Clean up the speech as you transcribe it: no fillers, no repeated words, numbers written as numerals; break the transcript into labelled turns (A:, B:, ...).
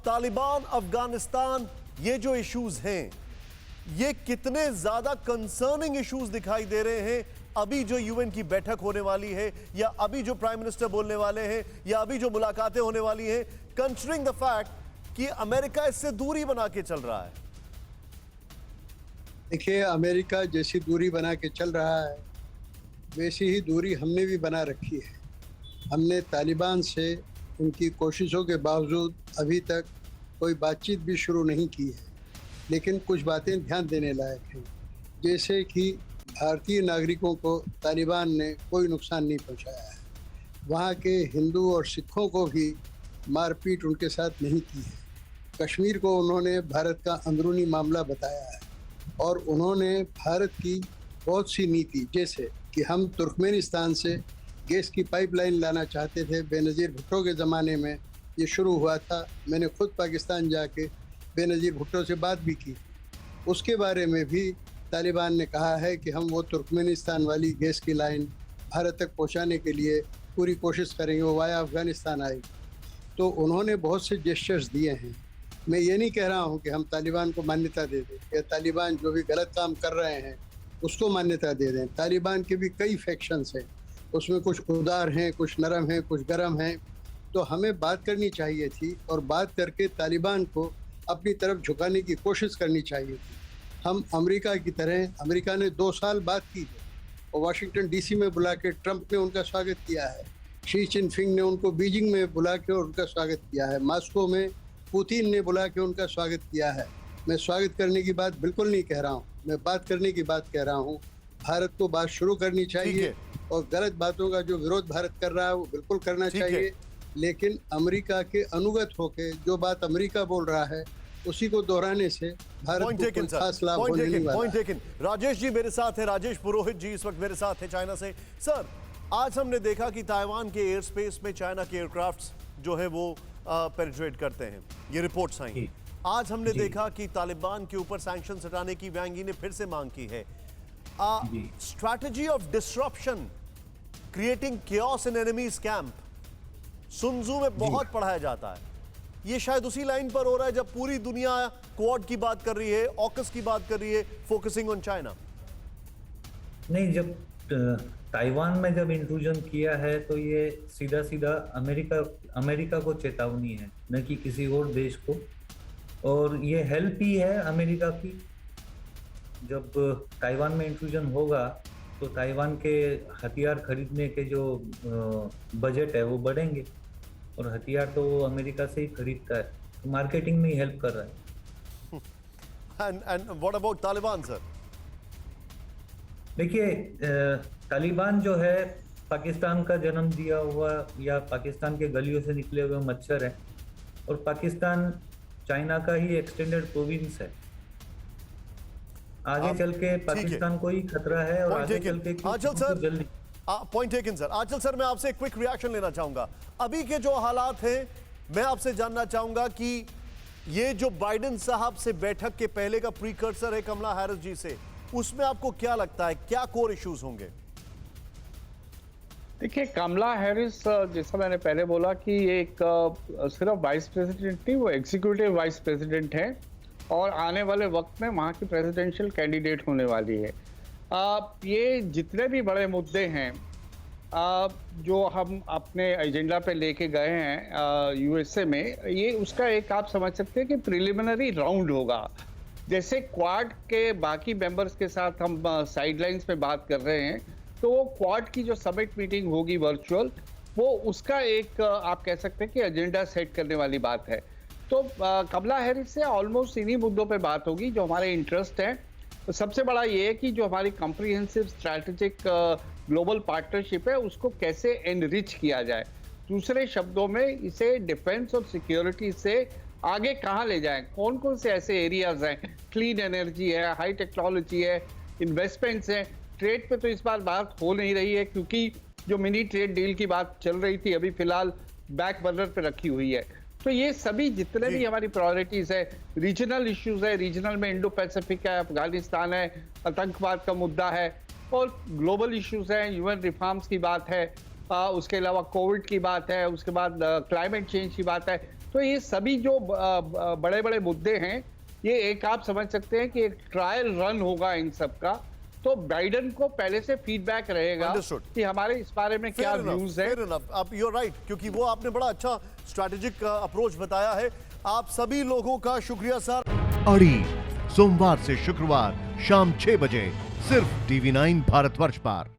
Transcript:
A: तालिबान, अफगानिस्तान, ये जो इश्यूज हैं, ये कितने ज्यादा कंसर्निंग इश्यूज दिखाई दे रहे हैं अभी जो यूएन की बैठक होने वाली है, या अभी जो प्राइम मिनिस्टर बोलने वाले हैं, या अभी जो मुलाकातें होने वाली हैं, कंसिडरिंग द फैक्ट कि अमेरिका इससे दूरी बना के चल रहा है।
B: देखिए, अमेरिका जैसी दूरी बना के चल रहा है वैसी ही दूरी हमने भी बना रखी है। हमने तालिबान से उनकी कोशिशों के बावजूद अभी तक कोई बातचीत भी शुरू नहीं की है, लेकिन कुछ बातें ध्यान देने लायक हैं, जैसे कि भारतीय नागरिकों को तालिबान ने कोई नुकसान नहीं पहुंचाया है। वहाँ के हिंदू और सिखों को भी मारपीट उनके साथ नहीं की है। कश्मीर को उन्होंने भारत का अंदरूनी मामला बताया है और उन्होंने भारत की बहुत सी नीति, जैसे कि हम तुर्कमेनिस्तान से गैस की पाइपलाइन लाना चाहते थे, बेनज़ीर भुट्टो के ज़माने में ये शुरू हुआ था। मैंने खुद पाकिस्तान जाके बेनज़ीर भुट्टो से बात भी की। उसके बारे में भी तालिबान ने कहा है कि हम वो तुर्कमेनिस्तान वाली गैस की लाइन भारत तक पहुंचाने के लिए पूरी कोशिश करेंगे, वो वाया अफ़गानिस्तान आएगी। तो उन्होंने बहुत से जेस्चर्स दिए हैं। मैं ये नहीं कह रहा हूँ कि हम तालिबान को मान्यता दे दें या तालिबान जो भी गलत काम कर रहे हैं उसको मान्यता दे दें। तालिबान के भी कई फैक्शंस हैं, उसमें कुछ उदार हैं, कुछ नरम हैं, कुछ गरम हैं। तो हमें बात करनी चाहिए थी और बात करके तालिबान को अपनी तरफ झुकाने की कोशिश करनी चाहिए थी। हम अमेरिका की तरह, अमेरिका ने 2 साल बात की है और वाशिंगटन डीसी में बुला के ट्रंप ने उनका स्वागत किया है, शी चिनफिंग ने उनको बीजिंग में बुला के उनका स्वागत किया है, मॉस्को में पुतिन ने बुला के उनका स्वागत किया है। मैं स्वागत करने की बात बिल्कुल नहीं कह रहा हूँ, मैं बात करने की बात कह रहा हूँ। भारत को बात शुरू करनी चाहिए और गलत बातों का जो विरोध भारत कर रहा है वो बिल्कुल करना चाहिए, लेकिन अमेरिका के अनुगत होके जो बात अमेरिका बोल रहा है उसी को दोहराने से भारत को कोई खास लाभ होने नहीं वाला।
A: राजेश जी मेरे साथ है, राजेश पुरोहित जी इस वक्त मेरे साथ है चाइना से। सर, आज हमने देखा कि ताइवान के एयर स्पेस में चाइना के एयरक्राफ्ट्स जो है वो पेनिट्रेट करते हैं, ये रिपोर्ट्स आई। आज हमने देखा कि तालिबान के ऊपर सैंक्शंस हटाने की वांग यी ने फिर से मांग की है। Strategy of disruption, creating chaos in enemy's camp, Sun Tzu में बहुत पढ़ाया जाता है। ये शायद उसी लाइन पर हो रहा है जब पूरी दुनिया क्वाड की बात कर रही है, ऑकस की बात कर रही है, फोकसिंग ऑन चाइना।
C: नहीं, जब ताइवान में जब इंट्रूजन किया है तो ये सीधा सीधा अमेरिका को चेतावनी है, न कि किसी और देश को। और ये हेल्प ही है अमेरिका की। जब ताइवान में इंट्रूजन होगा तो ताइवान के हथियार खरीदने के जो बजट है वो बढ़ेंगे, और हथियार तो वो अमेरिका से ही खरीदता है, तो मार्केटिंग में ही हेल्प कर रहा है।
A: And what about Taliban sir?
C: देखिए, तालिबान जो है पाकिस्तान का जन्म दिया हुआ या पाकिस्तान के गलियों से निकले हुए मच्छर है, और पाकिस्तान चाइना का ही एक्सटेंडेड प्रोविंस है। आगे चल के पाकिस्तान को ही खतरा है, और आगे चल के जल्दी
A: पॉइंट टेकन सर। आंचल सर, मैं आपसे एक क्विक रिएक्शन लेना चाहूंगा। अभी के जो हालात हैं, मैं आपसे जानना चाहूंगा कि ये जो बाइडेन साहब से बैठक के पहले का प्रीकर्सर है कमला हैरिस जी से, उसमें आपको क्या लगता है, क्या कोर इश्यूज होंगे?
D: देखिए, कमला हैरिस, जैसा मैंने पहले बोला कि ये एक सिर्फ वाइस प्रेसिडेंट नहीं, वो एग्जीक्यूटिव वाइस प्रेसिडेंट है और आने वाले वक्त में वहाँ की प्रेसिडेंशियल कैंडिडेट होने वाली है। ये जितने भी बड़े मुद्दे हैं जो हम अपने एजेंडा पे लेके गए हैं यूएसए में, ये उसका एक आप समझ सकते हैं कि प्रिलिमिनरी राउंड होगा। जैसे क्वाड के बाकी मेंबर्स के साथ हम साइडलाइंस पे बात कर रहे हैं, तो वो क्वाड की जो समिट मीटिंग होगी वर्चुअल, वो उसका एक आप कह सकते हैं कि एजेंडा सेट करने वाली बात है। तो कमला हैरिस से ऑलमोस्ट इन्हीं मुद्दों पे बात होगी जो हमारे इंटरेस्ट हैं। तो सबसे बड़ा ये है कि जो हमारी कॉम्प्रिहेंसिव स्ट्रैटेजिक ग्लोबल पार्टनरशिप है उसको कैसे एनरिच किया जाए, दूसरे शब्दों में इसे डिफेंस और सिक्योरिटी से आगे कहाँ ले जाएं, कौन कौन से ऐसे एरियाज हैं, क्लीन एनर्जी है, हाई टेक्नोलॉजी है, इन्वेस्टमेंट्स हैं। ट्रेड पे तो इस बार बात हो नहीं रही है क्योंकि जो मिनी ट्रेड डील की बात चल रही थी अभी फिलहाल बैक बर्नर पे रखी हुई है। तो ये सभी जितने भी हमारी प्रायोरिटीज है, रीजनल इश्यूज है, रीजनल में इंडो पैसिफिक है, अफगानिस्तान है, आतंकवाद का मुद्दा है, और ग्लोबल इश्यूज हैं, यूएन रिफॉर्म्स की बात है, उसके अलावा कोविड की बात है, उसके बाद क्लाइमेट चेंज की बात है। तो ये सभी जो बड़े बड़े मुद्दे हैं, ये एक आप समझ सकते हैं कि एक ट्रायल रन होगा इन सब का। तो बाइडेन को पहले से फीडबैक रहेगा
A: Understood.
D: कि हमारे इस बारे में क्या व्यूज है।
A: फेयर इनफ, आप यू आर राइट, क्योंकि वो आपने बड़ा अच्छा स्ट्रैटेजिक अप्रोच बताया है। आप सभी लोगों का शुक्रिया सर।
E: अड़ी सोमवार से शुक्रवार शाम 6 बजे सिर्फ TV9 भारतवर्ष पर।